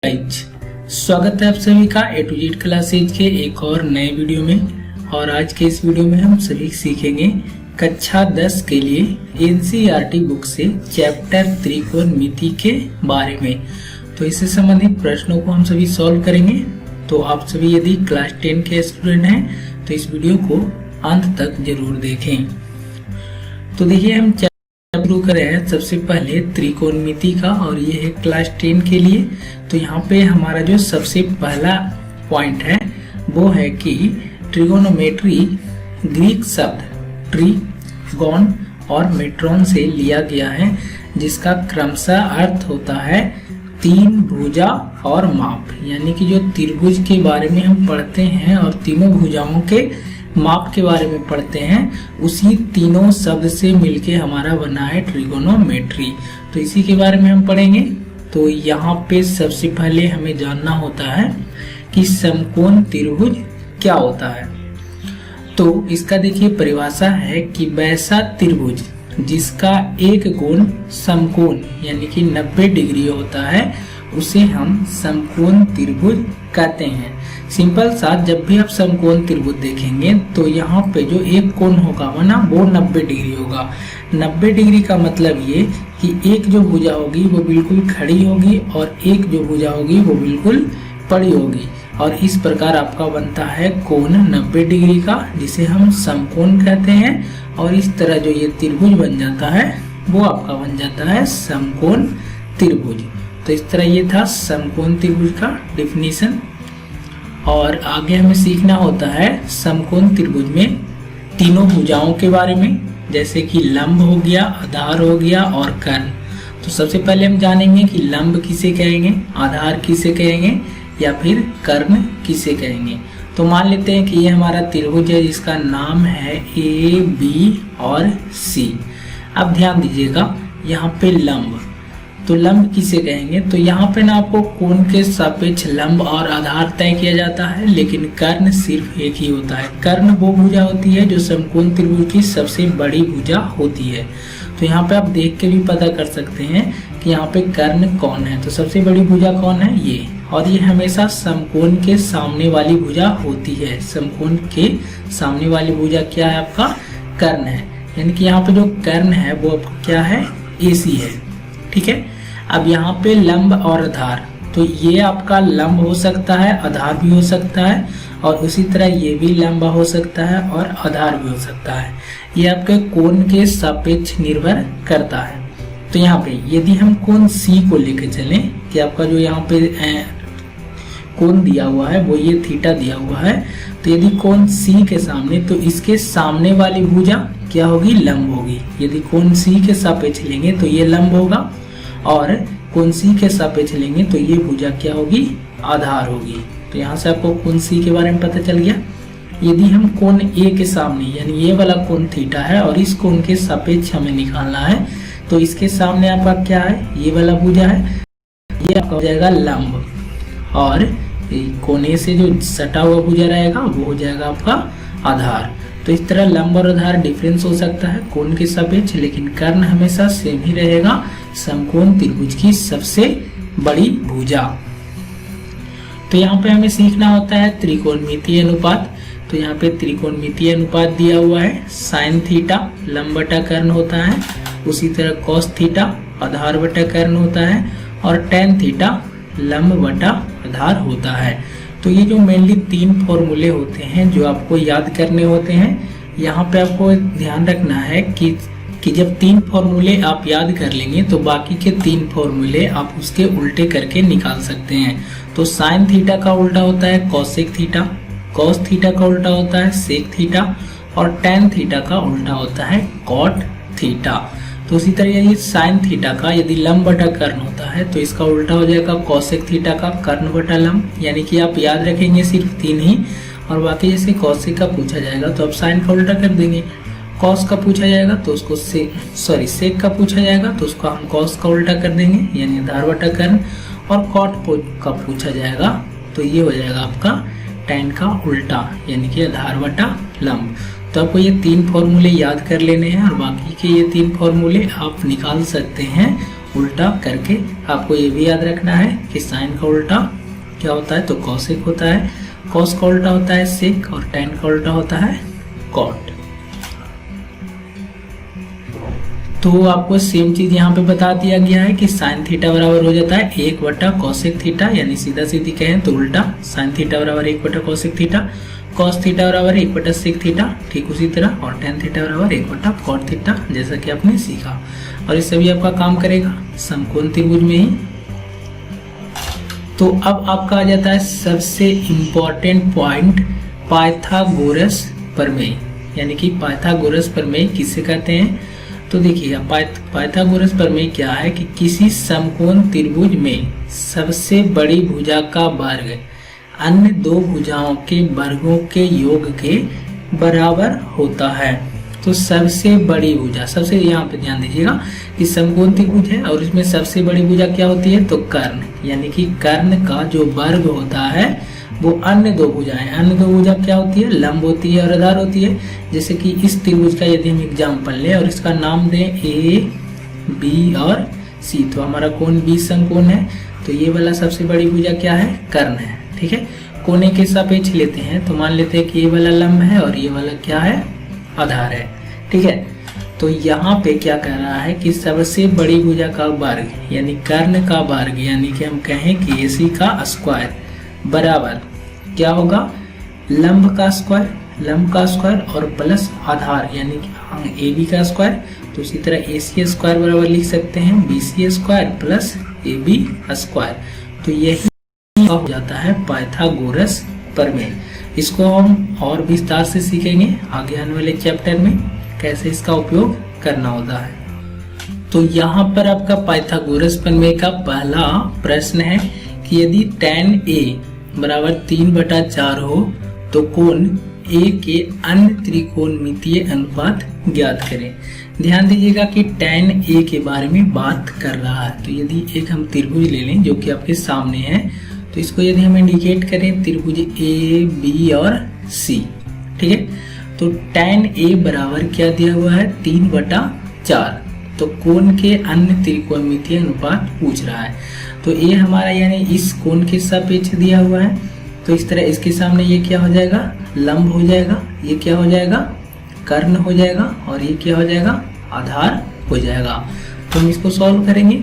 Guys, स्वागत है आप सभी का ए टू जेड क्लासेज के एक और नए वीडियो में। और आज के इस वीडियो में हम सभी सीखेंगे कक्षा 10 के लिए एनसीईआरटी बुक से चैप्टर त्रिकोणमिति के बारे में। तो इससे संबंधित प्रश्नों को हम सभी सॉल्व करेंगे। तो आप सभी यदि क्लास 10 के स्टूडेंट हैं तो इस वीडियो को अंत तक जरूर देखें। तो देखिए, हम शुरू करें सबसे पहले त्रिकोणमिति का, और ये है क्लास 10 के लिए। तो यहाँ पे हमारा जो सबसे पहला पॉइंट है वो है कि ट्रिगोनोमेट्री ग्रीक शब्द ट्रीगोन और मेट्रॉन से लिया गया है, जिसका क्रमशः अर्थ होता है तीन भुजा और माप। यानी कि जो त्रिभुज के बारे में हम पढ़ते हैं और तीनों भुजाओं के माप के बारे में पढ़ते हैं, उसी तीनों शब्द से मिलके हमारा बना है ट्रिगोनोमेट्री। तो इसी के बारे में हम पढ़ेंगे। तो यहाँ पे सबसे पहले हमें जानना होता है कि समकोण त्रिभुज क्या होता है। तो इसका देखिए परिभाषा है कि वैसा त्रिभुज जिसका एक कोण समकोण यानी कि 90 डिग्री होता है, उसे हम समकोण त्रिभुज कहते हैं। सिंपल सा, जब भी आप समकोण त्रिभुज देखेंगे तो यहाँ पे जो एक कोण होगा ना वो 90 डिग्री होगा। 90 डिग्री का मतलब ये कि एक जो भुजा होगी वो बिल्कुल खड़ी होगी और एक जो भुजा होगी वो बिल्कुल पड़ी होगी, और इस प्रकार आपका बनता है कोण 90 डिग्री का, जिसे हम समकोण कहते हैं। और इस तरह जो ये त्रिभुज बन जाता है वो आपका बन जाता है समकोण त्रिभुज। तो इस तरह ये था समकोण त्रिभुज का डेफिनेशन। और आगे हमें सीखना होता है समकोण त्रिभुज में तीनों भुजाओं के बारे में, जैसे कि लंब हो गया, आधार हो गया और कर्ण। तो सबसे पहले हम जानेंगे कि लंब किसे कहेंगे, आधार किसे कहेंगे या फिर कर्ण किसे कहेंगे। तो मान लेते हैं कि ये हमारा त्रिभुज है जिसका नाम है ए बी और सी। अब ध्यान दीजिएगा यहाँ पे लंब, तो लंब किसे कहेंगे। तो यहाँ पे ना आपको कोण के सापेक्ष लंब और आधार तय किया जाता है, लेकिन कर्ण सिर्फ एक ही होता है। कर्ण वो भुजा होती है जो समकोण त्रिभुज की सबसे बड़ी भुजा होती है। तो यहाँ पे आप देख के भी पता कर सकते हैं कि यहाँ पे कर्ण कौन है। तो सबसे बड़ी भुजा कौन है, ये। और ये हमेशा समकोण के सामने वाली भुजा होती है। समकोण के सामने वाली भुजा क्या है, आपका कर्ण है। यानी कि यहाँ पे जो कर्ण है वो आपका क्या है, AC है। ठीक है। अब यहाँ पे लंब और आधार, तो ये आपका लंब हो सकता है, आधार भी हो सकता है, और उसी तरह ये भी लंबा हो सकता है और आधार भी हो सकता है। ये आपके कोण के सापेक्ष निर्भर करता है। तो यहाँ पे यदि हम कोण C को लेकर चलें कि आपका जो यहाँ पे कोण दिया हुआ है वो ये थीटा दिया हुआ है, तो यदि कोण C के सामने, तो इसके सामने वाली भुजा क्या होगी, लंब होगी। यदि कोण C के सापेक्ष लेंगे तो ये लंब होगा, और कोण C के सापेक्ष लेंगे तो ये भुजा क्या होगी, आधार होगी। तो यहाँ से आपको कोण C के बारे में पता चल गया। यदि हम कोण A के सामने, यानी ये वाला कोण थीटा है और इस कोण के सापेक्ष हमें निकालना है, तो इसके सामने आपका क्या है, ये वाला भुजा है, ये आपका हो जाएगा लंब, और कोण A से जो सटा हुआ भुजा रहेगा वो हो जाएगा आपका आधार। तो इस तरह लंब और आधार डिफरेंस हो सकता है कोण के सापेक्ष, लेकिन कर्ण हमेशा सेम ही रहेगा, समकोण त्रिभुज की सबसे बड़ी भुजा। तो यहाँ पे हमें सीखना होता है त्रिकोणमितीय अनुपात। तो यहाँ पे त्रिकोणमितीय अनुपात दिया हुआ है, साइन थीटा लंब बटा कर्ण होता है, उसी तरह कॉस थीटा आधार बटा कर्ण होता है, और टेन थीटा लंब बटा आधार होता है। तो ये जो मेनली तीन फॉर्मूले होते हैं जो आपको याद करने होते हैं। यहाँ पे आपको ध्यान रखना है कि जब तीन फॉर्मूले आप याद कर लेंगे तो बाकी के तीन फॉर्मूले आप उसके उल्टे करके निकाल सकते हैं। तो साइन थीटा का उल्टा होता है कॉसेक थीटा, कॉस थीटा का उल्टा होता है सेक थीटा, और टेन थीटा का उल्टा होता है कॉट थीटा। तो उसी तरह ये साइन थीटा का यदि लंब बटा कर्ण होता है तो इसका उल्टा हो जाएगा कॉसेक थीटा का कर्ण बटा लंब। यानी कि आप याद रखेंगे सिर्फ तीन ही, और बाकी जैसे कॉसेक का पूछा जाएगा तो आप साइन का उल्टा कर देंगे, कॉस का पूछा जाएगा तो उसको सेक का पूछा जाएगा तो उसको हम कॉस का उल्टा कर देंगे यानी आधार बटा कर्ण, और कॉट का पूछा जाएगा तो ये हो जाएगा आपका टेन का उल्टा यानी कि आधार बटा लंब। तो आपको ये तीन फॉर्मूले याद कर लेने हैं, और बाकी के ये तीन फॉर्मूले आप निकाल सकते हैं उल्टा करके आपको ये भी याद रखना है कि साइन का उल्टा क्या होता है, तो कॉसेक होता है, कॉस का उल्टा होता है सेक और टैन का उल्टा होता है कॉट। तो आपको सेम चीज यहाँ पे बता दिया गया है कि साइन थीटा बराबर हो जाता है 1/कॉसेक थीटा, यानी सीधा सीधी कहें तो उल्टा साइन थीटा बराबर 1/कॉसेक थीटा, कॉस थीटा बराबर 1/सेक थीटा, ठीक उसी तरह, और टैन थीटा बराबर 1/कॉट थीटा, जैसा कि आपने सीखा। और इस सभी आपका काम करेगा समकोण त्रिभुज में ही। तो अब आपका आ जाता है सबसे इम्पोर्टेंट पॉइंट, पाइथागोरस प्रमेय, यानी कि पाइथागोरस प्रमेय किसे कहते हैं। तो देखिए पाइथागोरस प्रमेय क्या है कि किसी समकोण त्रिभुज में सबसे बड़ी भुजा का वर्ग अन्य दो भुजाओं के वर्गों के योग के बराबर होता है। तो सबसे बड़ी भुजा, सबसे यहाँ पे ध्यान दीजिएगा कि समकोण त्रिभुज है और इसमें सबसे बड़ी भुजा क्या होती है, तो कर्ण, यानी कि कर्ण का जो वर्ग होता है वो अन्य दो भुजाएं, अन्य दो भुजा क्या होती है, लंब होती है और आधार होती है। जैसे कि इस त्रिभुज का यदि हम एग्जाम्पल लें और इसका नाम दें ए बी और सी, तो हमारा कोण बी समकोण है, तो ये वाला सबसे बड़ी भुजा क्या है, कर्ण है। ठीक है, कोने के सापेक्ष लेते हैं तो मान लेते हैं कि ये वाला लंब है और ये वाला क्या है, आधार है। ठीक है, तो यहाँ पे क्या कह रहा है कि सबसे बड़ी भुजा का वर्ग यानी कर्ण का वर्ग, यानी कि हम कहें कि AC का स्क्वायर बराबर क्या होगा, लंब का स्क्वायर और प्लस आधार यानी कि AB का स्क्वायर। तो इसी तरह AC स्क्वायर बराबर लिख सकते हैं BC square plus AB square. तो यही हो जाता है पाइथागोरस प्रमेय। इसको हम और विस्तार से सीखेंगे आगे आने वाले चैप्टर में कैसे इसका उपयोग करना होता है। तो यहाँ पर आपका पाइथागोरस प्रमेय का पहला प्रश्न है कि यदि tan A बराबर 3/4 हो तो कोण A के अन्य त्रिकोणमितीय अनुपात ज्ञात करें। ध्यान दीजिएगा कि tan A के बारे में बात कर रहा है। तो यदि एक हम त्रिभुज ले लें जो कि आपके सामने है, तो इसको यदि हम इंडिकेट करें त्रिभुज A B और C, ठीक है, तो tan A बराबर क्या दिया हुआ है, 3/4। तो कोण के अन्य त्रिकोणमितीय अनुपात पूछ रहा है। तो A हमारा यानी इस कोण के सापेक्ष दिया हुआ है, तो इस तरह इसके सामने ये क्या हो जाएगा, लंब हो जाएगा, ये क्या हो जाएगा, कर्ण हो जाएगा, और ये क्या हो जाएगा, आधार हो जाएगा। तो हम इसको सॉल्व करेंगे।